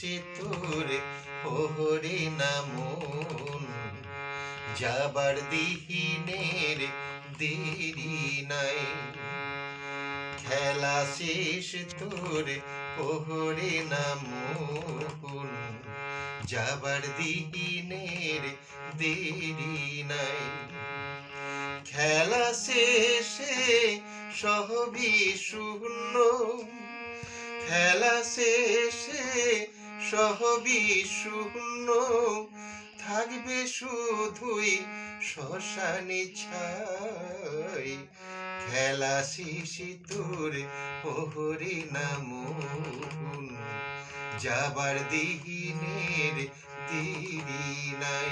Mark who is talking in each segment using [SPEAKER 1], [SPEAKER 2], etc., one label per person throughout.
[SPEAKER 1] শেষে তোর ওহরে না মন, যাবার দিহিনের দেরি নাই। খেলা শেষ তোর ওহরে না মন, যাবার দিহিনের দেরি নাই। খেলা শেষে সহবি শূন্য, খেলা শেষে সহবি শূন্য, থাকবে শুধুই শ্মশানে ছাই। খেলা শেষে তোর ওহরে না মন, যাবার দিহিনের দেরি নাই।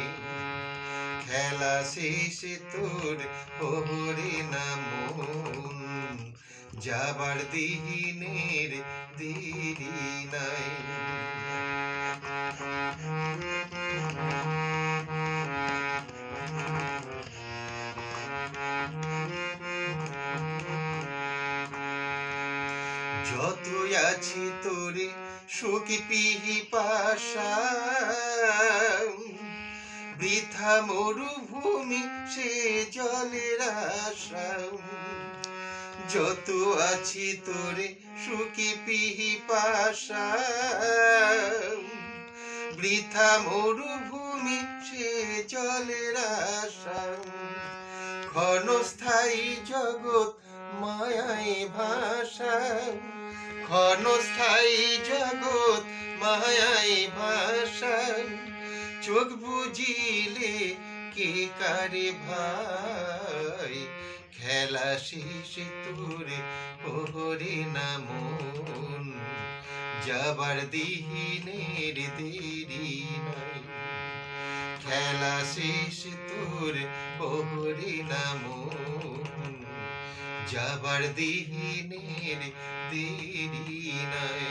[SPEAKER 1] খেলা শেষে তোর ওহরে না মন, যাবার দিহিনের দেরি নাই। যতই আছি তোরে সুখী পিপাসা, বৃথা মরুভূমি সে জলের আশা। যত আছি তোরে সুখী পিপাসা, বৃথা মরুভূমি সে জলের আশা। ক্ষণস্থায়ী জগৎ মায়ায় ভাষা, ক্ষণস্থায়ী জগৎ মায়ায় ভাষা। চোখ বুঝিলে কে কারে ভাই, খেলা শেষে তোর ওহরে না মন, যাবার দিহিনের দেরি নাই। খেলা শেষে তোর ওহরে না মন, যাবার দিহিনের দেরি নাই।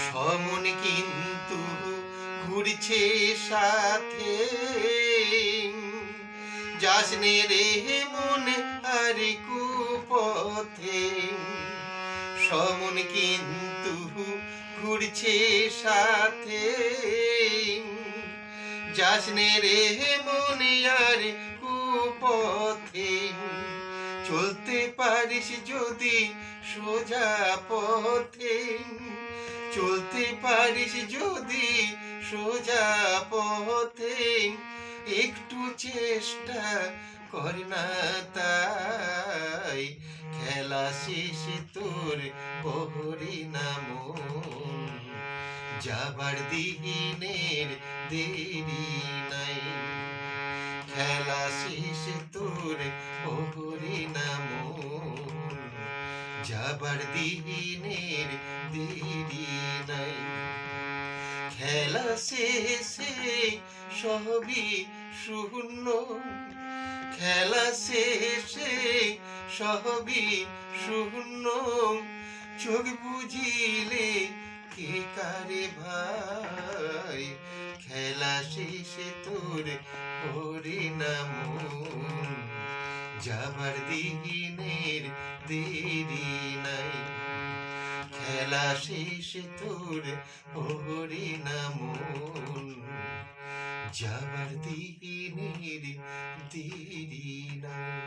[SPEAKER 1] সমন কিন্তু ঘুরছে সাথে, যাসনে রে মনে আর কুপথে। সমন কিন্তু ঘুরছে সাথে, যাসনে রে মনে আর কুপথে। চলতে পারিস যদি সোজা পথে, চলতে পারিস যদি সোজা পথে। একটু চেষ্টা কর না তাই, খেলা শেষে তোর ওহরে না মন, যাবার দিহিনের দেরি নাই। খেলা শেষে তোর ওহরে না মন, যাবার দিহিনের দেরি নাই। খেলা শেষে সবই শূন্য, খেলা শেষে সবই শূন্য। চোখ বুঝিলে কে কারে ভাই, খেলা শেষে তোর ওহরে না মন, যাবার দিহিনের দেরি নাই। খেলা শেষে তোর ওহরে না মন, যাবার দিহিনের দেরি নাই।